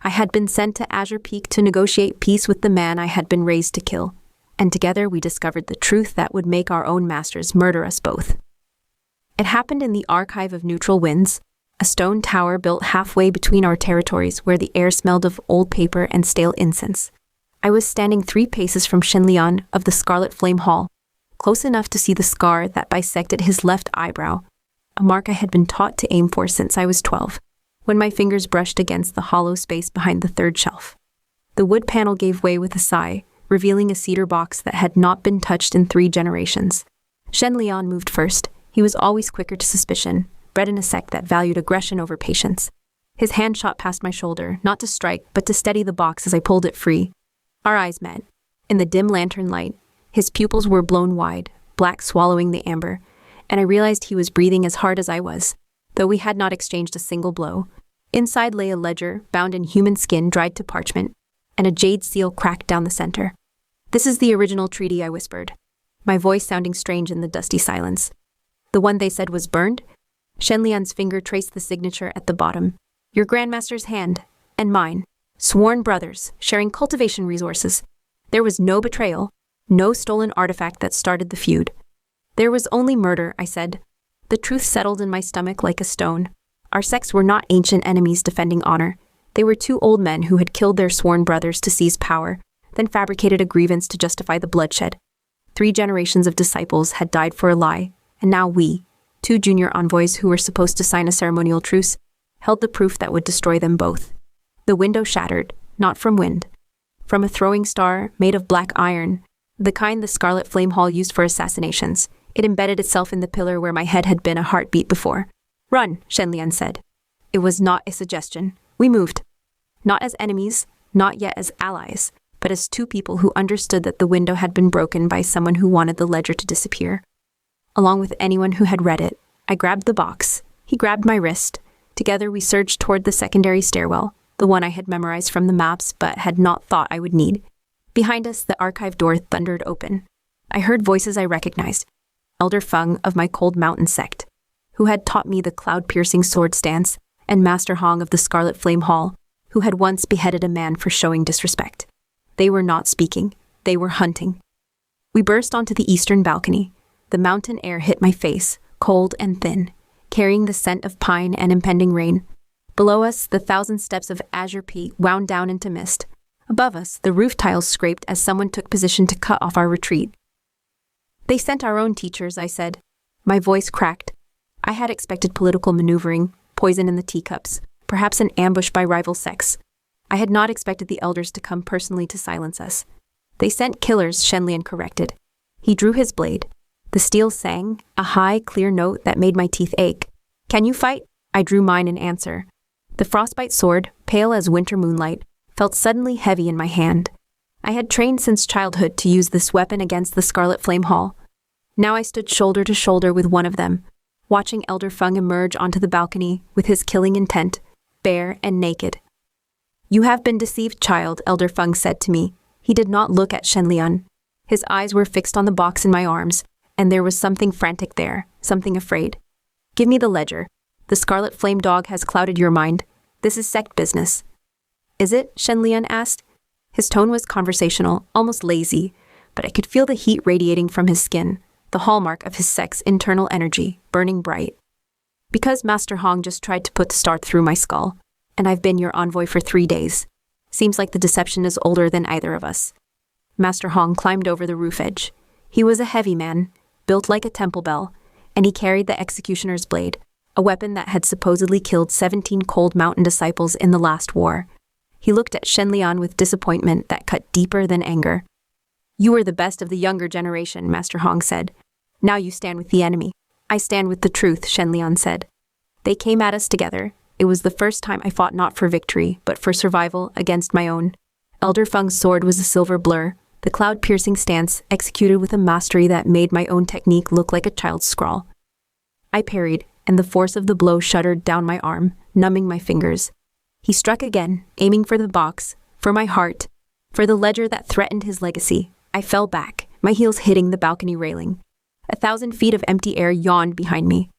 I had been sent to Azure Peak to negotiate peace with the man I had been raised to kill, and together we discovered the truth that would make our own masters murder us both. It happened in the Archive of Neutral Winds, a stone tower built halfway between our territories where the air smelled of old paper and stale incense. I was standing 3 paces from Shen Lian of the Scarlet Flame Hall, close enough to see the scar that bisected his left eyebrow, a mark I had been taught to aim for since I was 12, when my fingers brushed against the hollow space behind the 3rd shelf. The wood panel gave way with a sigh, revealing a cedar box that had not been touched in 3 generations. Shen Lian moved first. He was always quicker to suspicion, bred in a sect that valued aggression over patience. His hand shot past my shoulder, not to strike, but to steady the box as I pulled it free. Our eyes met. In the dim lantern light, his pupils were blown wide, black swallowing the amber, and I realized he was breathing as hard as I was, though we had not exchanged a single blow. Inside lay a ledger, bound in human skin dried to parchment, and a jade seal cracked down the center. "This is the original treaty," I whispered, my voice sounding strange in the dusty silence. "The one they said was burned?" Shen Lian's finger traced the signature at the bottom. "Your grandmaster's hand, and mine. Sworn brothers, sharing cultivation resources. There was no betrayal, no stolen artifact that started the feud. There was only murder," I said. The truth settled in my stomach like a stone. Our sects were not ancient enemies defending honor. They were 2 old men who had killed their sworn brothers to seize power, then fabricated a grievance to justify the bloodshed. 3 generations of disciples had died for a lie, and now we, 2 junior envoys who were supposed to sign a ceremonial truce, held the proof that would destroy them both. The window shattered, not from wind. From a throwing star made of black iron, the kind the Scarlet Flame Hall used for assassinations. It embedded itself in the pillar where my head had been a heartbeat before. "Run," Shen Lian said. It was not a suggestion. We moved. Not as enemies, not yet as allies, but as 2 people who understood that the window had been broken by someone who wanted the ledger to disappear. Along with anyone who had read it, I grabbed the box. He grabbed my wrist. Together we surged toward the secondary stairwell, the one I had memorized from the maps but had not thought I would need. Behind us, the archive door thundered open. I heard voices I recognized. Elder Feng of my Cold Mountain sect, who had taught me the cloud-piercing sword stance, and Master Hong of the Scarlet Flame Hall, who had once beheaded a man for showing disrespect. They were not speaking. They were hunting. We burst onto the eastern balcony. The mountain air hit my face, cold and thin, carrying the scent of pine and impending rain. Below us, the 1,000 steps of Azure Peak wound down into mist. Above us, the roof tiles scraped as someone took position to cut off our retreat. "They sent our own teachers," I said. My voice cracked. I had expected political maneuvering, poison in the teacups, perhaps an ambush by rival sects. I had not expected the elders to come personally to silence us. "They sent killers," Shen Lian corrected. He drew his blade. The steel sang, a high, clear note that made my teeth ache. "Can you fight?" I drew mine in answer. The frostbite sword, pale as winter moonlight, felt suddenly heavy in my hand. I had trained since childhood to use this weapon against the Scarlet Flame Hall. Now I stood shoulder to shoulder with one of them, watching Elder Feng emerge onto the balcony with his killing intent, bare and naked. "You have been deceived, child," Elder Feng said to me. He did not look at Shen Lian. His eyes were fixed on the box in my arms, and there was something frantic there, something afraid. "Give me the ledger. The Scarlet Flame Dog has clouded your mind. This is sect business." "Is it?" Shen Lian asked. His tone was conversational, almost lazy, but I could feel the heat radiating from his skin, the hallmark of his sect's internal energy, burning bright. "Because Master Hong just tried to put the star through my skull, and I've been your envoy for 3 days. Seems like the deception is older than either of us." Master Hong climbed over the roof edge. He was a heavy man, built like a temple bell, and he carried the executioner's blade, a weapon that had supposedly killed 17 Cold Mountain disciples in the last war. He looked at Shen Lian with disappointment that cut deeper than anger. "You are the best of the younger generation," Master Hong said. "Now you stand with the enemy." "I stand with the truth," Shen Lian said. "They came at us together. It was the first time I fought not for victory, but for survival against my own." Elder Feng's sword was a silver blur, the cloud-piercing stance executed with a mastery that made my own technique look like a child's scrawl. I parried, and the force of the blow shuddered down my arm, numbing my fingers. He struck again, aiming for the box, for my heart, for the ledger that threatened his legacy. I fell back, my heels hitting the balcony railing. 1,000 feet of empty air yawned behind me.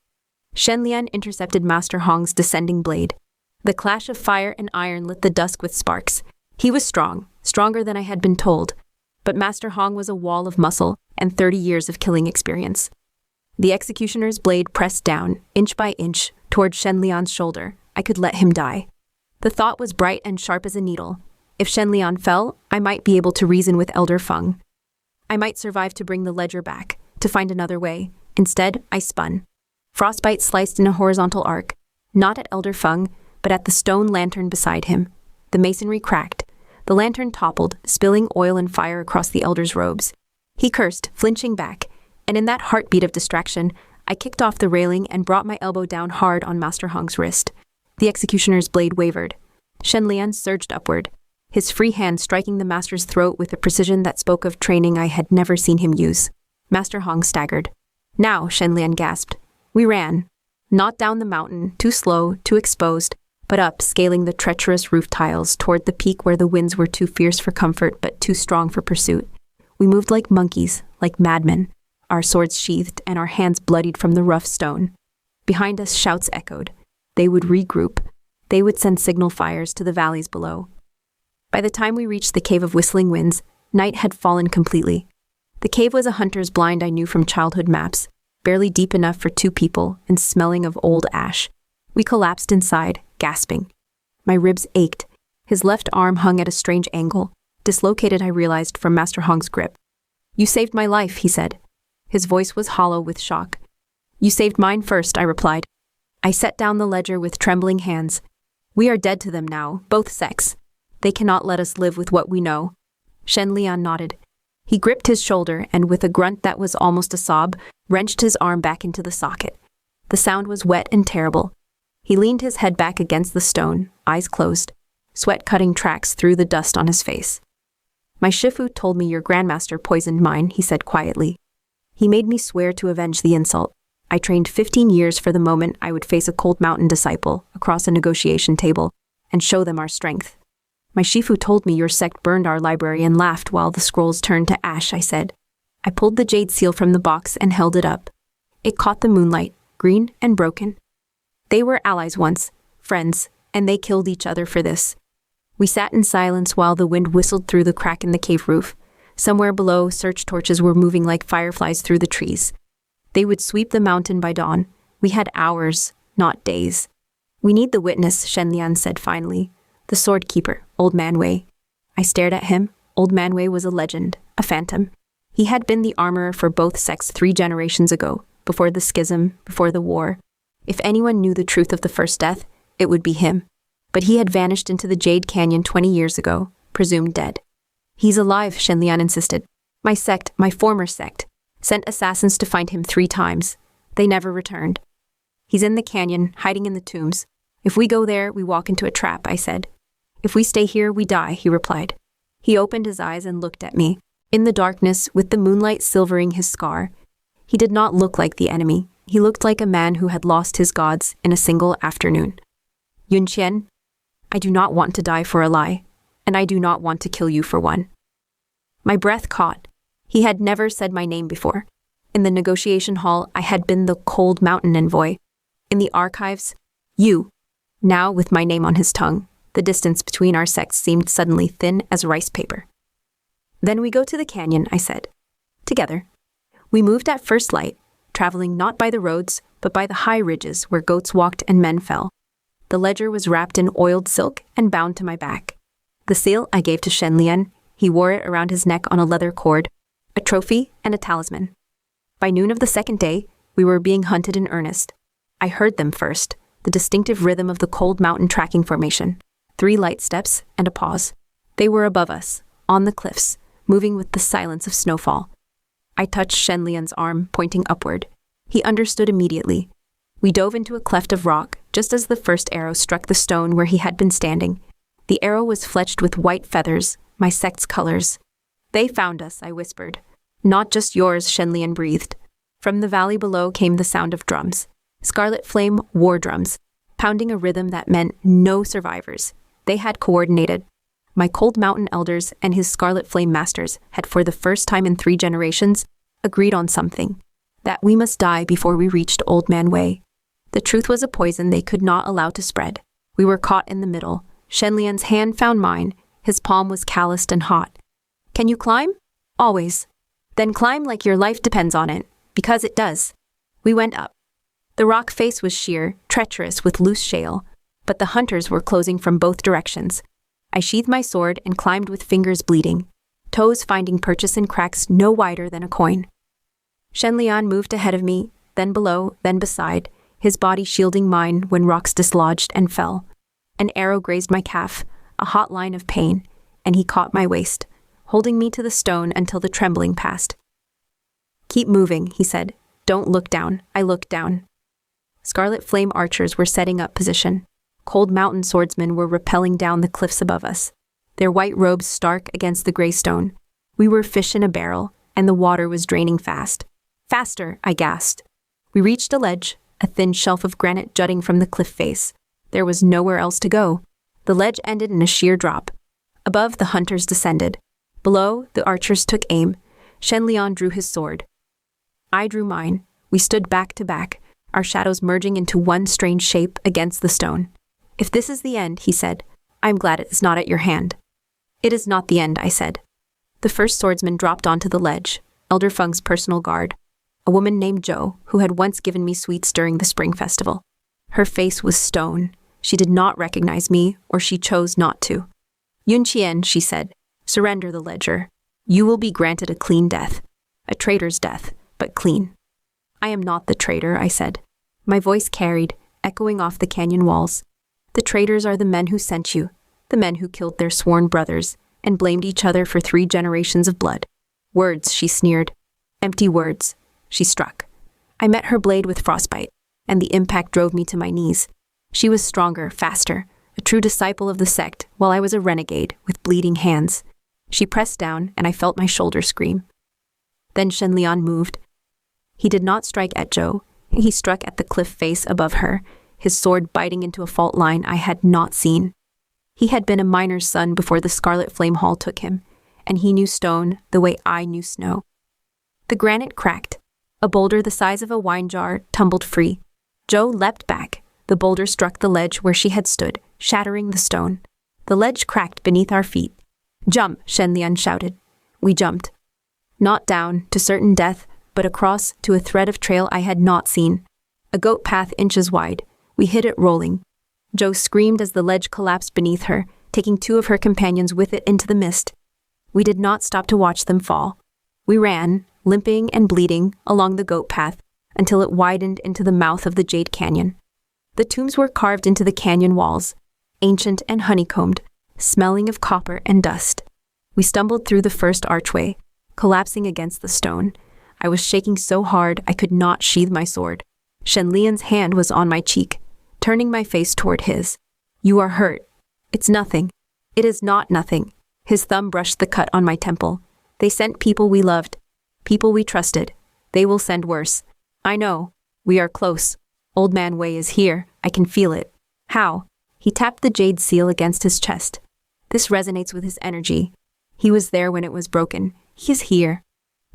Shen Lian intercepted Master Hong's descending blade. The clash of fire and iron lit the dusk with sparks. He was strong, stronger than I had been told, but Master Hong was a wall of muscle and 30 years of killing experience. The executioner's blade pressed down, inch by inch, toward Shen Lian's shoulder. I could let him die. The thought was bright and sharp as a needle. If Shen Lian fell, I might be able to reason with Elder Feng. I might survive to bring the ledger back, to find another way. Instead, I spun. Frostbite sliced in a horizontal arc, not at Elder Feng, but at the stone lantern beside him. The masonry cracked. The lantern toppled, spilling oil and fire across the elder's robes. He cursed, flinching back, and in that heartbeat of distraction, I kicked off the railing and brought my elbow down hard on Master Hong's wrist. The executioner's blade wavered. Shen Lian surged upward, his free hand striking the master's throat with a precision that spoke of training I had never seen him use. Master Hong staggered. Now, Shen Lian gasped. We ran. Not down the mountain, too slow, too exposed, but up, scaling the treacherous roof tiles toward the peak where the winds were too fierce for comfort but too strong for pursuit. We moved like monkeys, like madmen, our swords sheathed and our hands bloodied from the rough stone. Behind us, shouts echoed. They would regroup. They would send signal fires to the valleys below. By the time we reached the Cave of Whistling Winds, night had fallen completely. The cave was a hunter's blind I knew from childhood maps, barely deep enough for 2 people and smelling of old ash. We collapsed inside, gasping. My ribs ached. His left arm hung at a strange angle, dislocated I realized from Master Hong's grip. You saved my life, he said. His voice was hollow with shock. You saved mine first, I replied. I set down the ledger with trembling hands. We are dead to them now, both sects. They cannot let us live with what we know. Shen Lian nodded. He gripped his shoulder and, with a grunt that was almost a sob, wrenched his arm back into the socket. The sound was wet and terrible. He leaned his head back against the stone, eyes closed, sweat cutting tracks through the dust on his face. My Shifu told me your grandmaster poisoned mine, he said quietly. He made me swear to avenge the insult. I trained 15 years for the moment I would face a Cold Mountain disciple across a negotiation table and show them our strength. My Shifu told me your sect burned our library and laughed while the scrolls turned to ash, I said. I pulled the jade seal from the box and held it up. It caught the moonlight, green and broken. They were allies once, friends, and they killed each other for this. We sat in silence while the wind whistled through the crack in the cave roof. Somewhere below, search torches were moving like fireflies through the trees. They would sweep the mountain by dawn. We had hours, not days. We need the witness, Shen Lian said finally. The sword keeper, Old Man Wei. I stared at him. Old Man Wei was a legend, a phantom. He had been the armorer for both sects 3 generations ago, before the schism, before the war. If anyone knew the truth of the first death, it would be him. But he had vanished into the Jade Canyon 20 years ago, presumed dead. He's alive, Shen Lian insisted. My sect, my former sect, sent assassins to find him 3 times. They never returned. He's in the canyon, hiding in the tombs. If we go there, we walk into a trap, I said. If we stay here, we die, he replied. He opened his eyes and looked at me. In the darkness, with the moonlight silvering his scar, he did not look like the enemy. He looked like a man who had lost his gods in a single afternoon. Yun Qian, I do not want to die for a lie, and I do not want to kill you for one. My breath caught. He had never said my name before. In the negotiation hall, I had been the Cold Mountain envoy. In the archives, you. Now, with my name on his tongue, the distance between our sects seemed suddenly thin as rice paper. Then we go to the canyon, I said. Together. We moved at first light, traveling not by the roads, but by the high ridges where goats walked and men fell. The ledger was wrapped in oiled silk and bound to my back. The seal I gave to Shen Lian. He wore it around his neck on a leather cord, a trophy and a talisman. By noon of the second day, we were being hunted in earnest. I heard them first, the distinctive rhythm of the Cold Mountain tracking formation. 3 light steps and a pause. They were above us, on the cliffs, moving with the silence of snowfall. I touched Shen Lian's arm, pointing upward. He understood immediately. We dove into a cleft of rock, just as the first arrow struck the stone where he had been standing. The arrow was fletched with white feathers, my sect's colors. They found us, I whispered. Not just yours, Shen Lian breathed. From the valley below came the sound of drums. Scarlet Flame war drums, pounding a rhythm that meant no survivors. They had coordinated. My Cold Mountain elders and his Scarlet Flame masters had, for the first time in 3 generations, agreed on something. That we must die before we reached Old Man Wei. The truth was a poison they could not allow to spread. We were caught in the middle. Shen Lian's hand found mine. His palm was calloused and hot. Can you climb? Always. Then climb like your life depends on it, because it does. We went up. The rock face was sheer, treacherous with loose shale, but the hunters were closing from both directions. I sheathed my sword and climbed with fingers bleeding, toes finding purchase in cracks no wider than a coin. Shen Lian moved ahead of me, then below, then beside, his body shielding mine when rocks dislodged and fell. An arrow grazed my calf, a hot line of pain, and he caught my waist, holding me to the stone until the trembling passed. Keep moving, he said. Don't look down. I looked down. Scarlet Flame archers were setting up position. Cold mountain swordsmen were rappelling down the cliffs above us, their white robes stark against the gray stone. We were fish in a barrel, and the water was draining fast. Faster, I gasped. We reached a ledge, a thin shelf of granite jutting from the cliff face. There was nowhere else to go. The ledge ended in a sheer drop. Above, the hunters descended. Below, the archers took aim. Shen Lian drew his sword. I drew mine. We stood back to back, our shadows merging into one strange shape against the stone. If this is the end, he said, I'm glad it is not at your hand. It is not the end, I said. The first swordsman dropped onto the ledge, Elder Feng's personal guard, a woman named Zhou, who had once given me sweets during the spring festival. Her face was stone. She did not recognize me, or she chose not to. Yun Qian, she said, surrender the ledger. You will be granted a clean death. A traitor's death, but clean. I am not the traitor, I said. My voice carried, echoing off the canyon walls. The traitors are the men who sent you, the men who killed their sworn brothers, and blamed each other for 3 generations of blood. Words, she sneered. Empty words. She struck. I met her blade with frostbite, and the impact drove me to my knees. She was stronger, faster, a true disciple of the sect, while I was a renegade, with bleeding hands. She pressed down, and I felt my shoulder scream. Then Shen Lian moved. He did not strike at Zhou. He struck at the cliff face above her, his sword biting into a fault line I had not seen. He had been a miner's son before the Scarlet Flame Hall took him, and he knew stone the way I knew snow. The granite cracked. A boulder the size of a wine jar tumbled free. Zhou leapt back. The boulder struck the ledge where she had stood, shattering the stone. The ledge cracked beneath our feet. Jump, Shen Lian shouted. We jumped. Not down, to certain death, but across to a thread of trail I had not seen. A goat path inches wide. We hit it rolling. Zhou screamed as the ledge collapsed beneath her, taking 2 of her companions with it into the mist. We did not stop to watch them fall. We ran, limping and bleeding, along the goat path, until it widened into the mouth of the Jade Canyon. The tombs were carved into the canyon walls, ancient and honeycombed, smelling of copper and dust. We stumbled through the first archway, collapsing against the stone. I was shaking so hard I could not sheathe my sword. Shen Lian's hand was on my cheek, turning my face toward his. You are hurt. It's nothing. It is not nothing. His thumb brushed the cut on my temple. They sent people we loved, people we trusted. They will send worse. I know. We are close. Old Man Wei is here. I can feel it. How? He tapped the jade seal against his chest. This resonates with his energy. He was there when it was broken. He is here.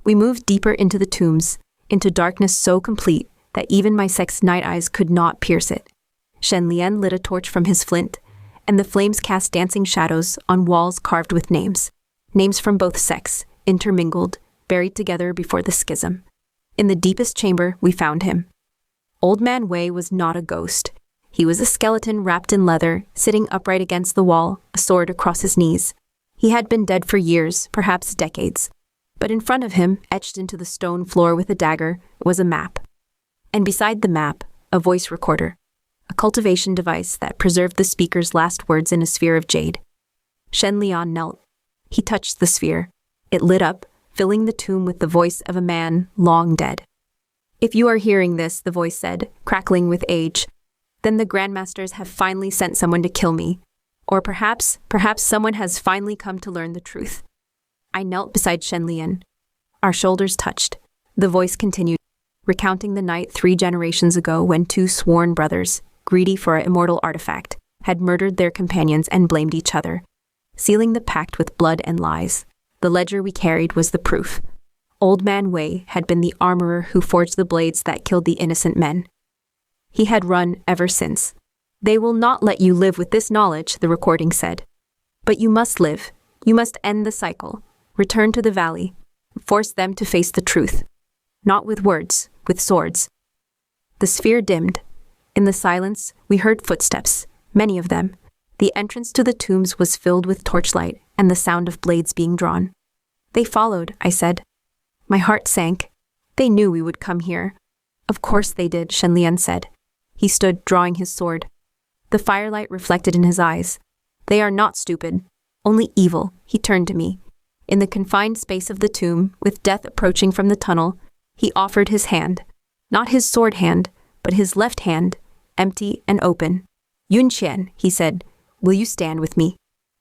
We moved deeper into the tombs, into darkness so complete that even my sect's night eyes could not pierce it. Shen Lian lit a torch from his flint, and the flames cast dancing shadows on walls carved with names. Names from both sects, intermingled, buried together before the schism. In the deepest chamber, we found him. Old Man Wei was not a ghost. He was a skeleton wrapped in leather, sitting upright against the wall, a sword across his knees. He had been dead for years, perhaps decades. But in front of him, etched into the stone floor with a dagger, was a map. And beside the map, a voice recorder, a cultivation device that preserved the speaker's last words in a sphere of jade. Shen Lian knelt. He touched the sphere. It lit up, filling the tomb with the voice of a man long dead. If you are hearing this, the voice said, crackling with age, then the grandmasters have finally sent someone to kill me. Or perhaps someone has finally come to learn the truth. I knelt beside Shen Lian. Our shoulders touched. The voice continued, recounting the night 3 generations ago when 2 sworn brothers, greedy for an immortal artifact, had murdered their companions and blamed each other, sealing the pact with blood and lies. The ledger we carried was the proof. Old Man Wei had been the armorer who forged the blades that killed the innocent men. He had run ever since. They will not let you live with this knowledge, the recording said. But you must live. You must end the cycle. Return to the valley. Force them to face the truth. Not with words, with swords. The sphere dimmed. In the silence, we heard footsteps, many of them. The entrance to the tombs was filled with torchlight and the sound of blades being drawn. They followed, I said. My heart sank. They knew we would come here. Of course they did, Shen Lian said. He stood, drawing his sword. The firelight reflected in his eyes. They are not stupid, only evil. He turned to me. In the confined space of the tomb, with death approaching from the tunnel, he offered his hand. Not his sword hand, but his left hand, empty and open. Yun Qian, he said, will you stand with me?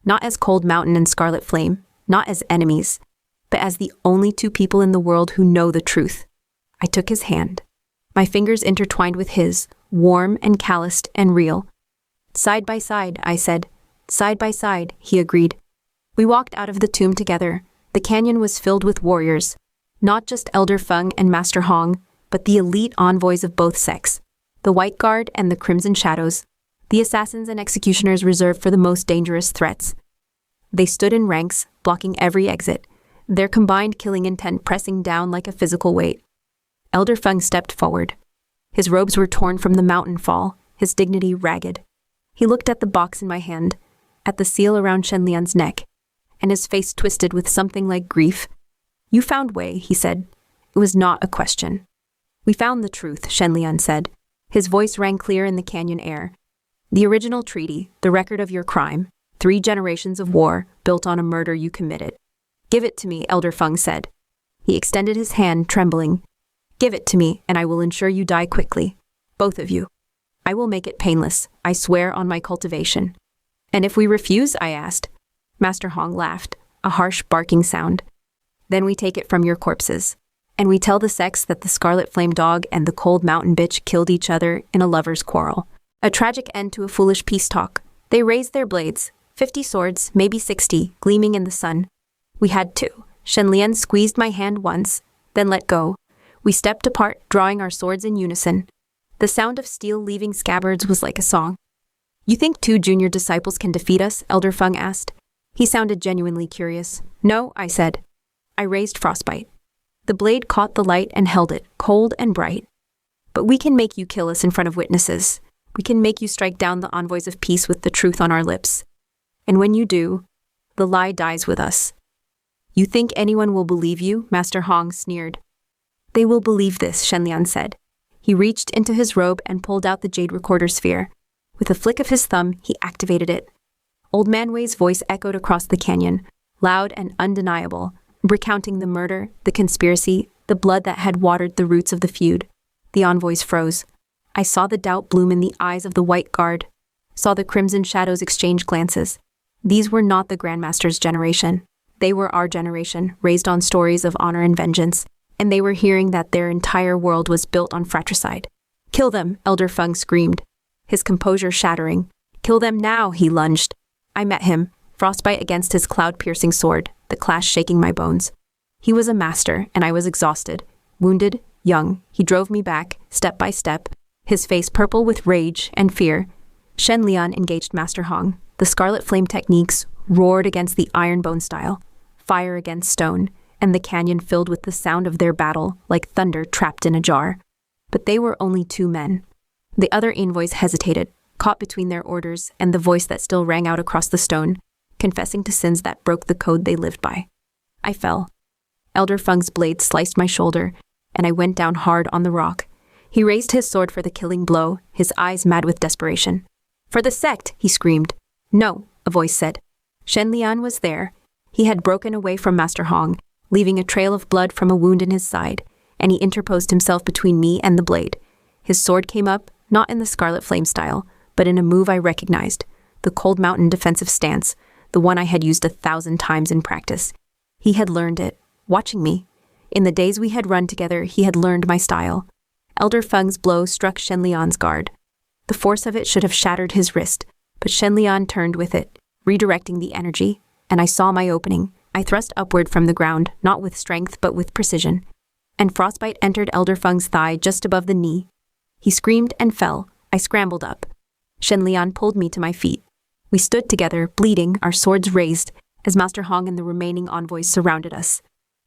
Not as Cold Mountain and Scarlet Flame, not as enemies, but as the only two people in the world who know the truth. I took his hand. My fingers intertwined with his, warm and calloused and real. Side by side, I said. Side by side, he agreed. We walked out of the tomb together. The canyon was filled with warriors, not just Elder Feng and Master Hong, but the elite envoys of both sects, the White Guard and the Crimson Shadows, the assassins and executioners reserved for the most dangerous threats. They stood in ranks, blocking every exit, their combined killing intent pressing down like a physical weight. Elder Feng stepped forward. His robes were torn from the mountain fall, his dignity ragged. He looked at the box in my hand, at the seal around Shen Lian's neck, and his face twisted with something like grief. You found Wei, he said. It was not a question. We found the truth, Shen Lian said. His voice rang clear in the canyon air. The original treaty, the record of your crime, 3 generations of war built on a murder you committed. Give it to me, Elder Feng said. He extended his hand, trembling. Give it to me, and I will ensure you die quickly. Both of you. I will make it painless, I swear on my cultivation. And if we refuse, I asked. Master Hong laughed, a harsh barking sound. Then we take it from your corpses. And we tell the sects that the Scarlet Flame Dog and the Cold Mountain Bitch killed each other in a lover's quarrel. A tragic end to a foolish peace talk. They raised their blades, 50 swords, maybe 60, gleaming in the sun. We had 2. Shen Lian squeezed my hand once, then let go. We stepped apart, drawing our swords in unison. The sound of steel leaving scabbards was like a song. You think 2 junior disciples can defeat us? Elder Feng asked. He sounded genuinely curious. No, I said. I raised Frostbite. The blade caught the light and held it, cold and bright. But we can make you kill us in front of witnesses. We can make you strike down the envoys of peace with the truth on our lips. And when you do, the lie dies with us. You think anyone will believe you? Master Hong sneered. They will believe this, Shen Lian said. He reached into his robe and pulled out the jade recorder sphere. With a flick of his thumb, he activated it. Old Man Wei's voice echoed across the canyon, loud and undeniable, recounting the murder, the conspiracy, the blood that had watered the roots of the feud. The envoys froze. I saw the doubt bloom in the eyes of the White Guard, saw the Crimson Shadows exchange glances. These were not the grandmasters' generation. They were our generation, raised on stories of honor and vengeance, and they were hearing that their entire world was built on fratricide. Kill them, Elder Feng screamed, his composure shattering. Kill them now, he lunged. I met him, frostbite against his cloud-piercing sword, the clash shaking my bones. He was a master, and I was exhausted. Wounded, young, he drove me back, step by step, his face purple with rage and fear. Shen Lian engaged Master Hong. The Scarlet Flame techniques roared against the iron bone style, fire against stone, and the canyon filled with the sound of their battle like thunder trapped in a jar. But they were only 2 men. The other envoys hesitated, caught between their orders and the voice that still rang out across the stone, confessing to sins that broke the code they lived by. I fell. Elder Feng's blade sliced my shoulder, and I went down hard on the rock. He raised his sword for the killing blow, his eyes mad with desperation. For the sect, he screamed. No, a voice said. Shen Lian was there. He had broken away from Master Hong, leaving a trail of blood from a wound in his side, and he interposed himself between me and the blade. His sword came up, not in the Scarlet Flame style, but in a move I recognized, the Cold Mountain defensive stance, the one I had used 1,000 times in practice. He had learned it, watching me. In the days we had run together, he had learned my style. Elder Feng's blow struck Shen Lian's guard. The force of it should have shattered his wrist, but Shen Lian turned with it, redirecting the energy, and I saw my opening. I thrust upward from the ground, not with strength but with precision, and frostbite entered Elder Feng's thigh just above the knee. He screamed and fell. I scrambled up. Shen Lian pulled me to my feet. We stood together, bleeding, our swords raised, as Master Hong and the remaining envoys surrounded us.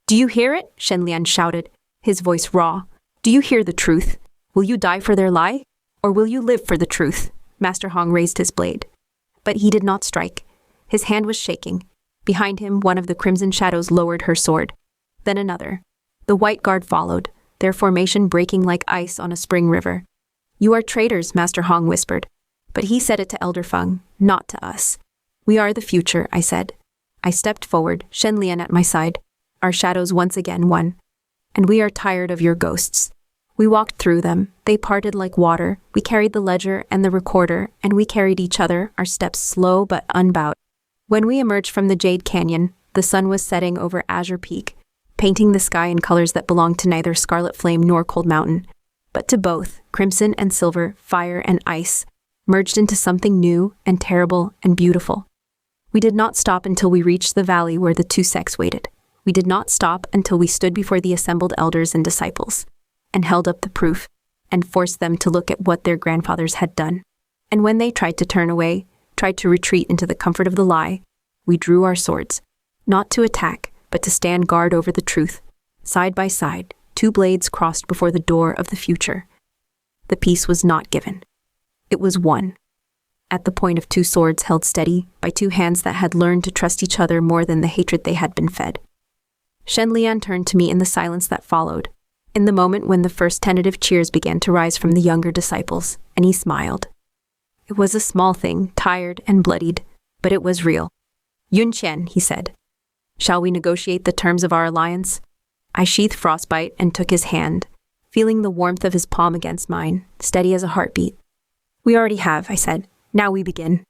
"Do you hear it?" Shen Lian shouted, his voice raw. "Do you hear the truth? Will you die for their lie? Or will you live for the truth?" Master Hong raised his blade. But he did not strike. His hand was shaking. Behind him, one of the crimson shadows lowered her sword. Then another. The white guard followed, their formation breaking like ice on a spring river. "You are traitors," Master Hong whispered. But he said it to Elder Feng, not to us. "We are the future," I said. I stepped forward, Shen Lian at my side. Our shadows once again won. "And we are tired of your ghosts." We walked through them. They parted like water. We carried the ledger and the recorder, and we carried each other, our steps slow but unbowed. When we emerged from the Jade Canyon, the sun was setting over Azure Peak, painting the sky in colors that belonged to neither Scarlet Flame nor Cold Mountain, but to both, crimson and silver, fire and ice, merged into something new and terrible and beautiful. We did not stop until we reached the valley where the two sects waited. We did not stop until we stood before the assembled elders and disciples, and held up the proof, and forced them to look at what their grandfathers had done. And when they tried to turn away, tried to retreat into the comfort of the lie, we drew our swords, not to attack, but to stand guard over the truth. Side by side, two blades crossed before the door of the future. The peace was not given. It was won. At the point of two swords held steady by two hands that had learned to trust each other more than the hatred they had been fed. Shen Lian turned to me in the silence that followed, in the moment when the first tentative cheers began to rise from the younger disciples, and he smiled. It was a small thing, tired and bloodied, but it was real. "Yun Qian," he said, "shall we negotiate the terms of our alliance?" I sheathed Frostbite and took his hand, feeling the warmth of his palm against mine, steady as a heartbeat. "We already have," I said. "Now we begin."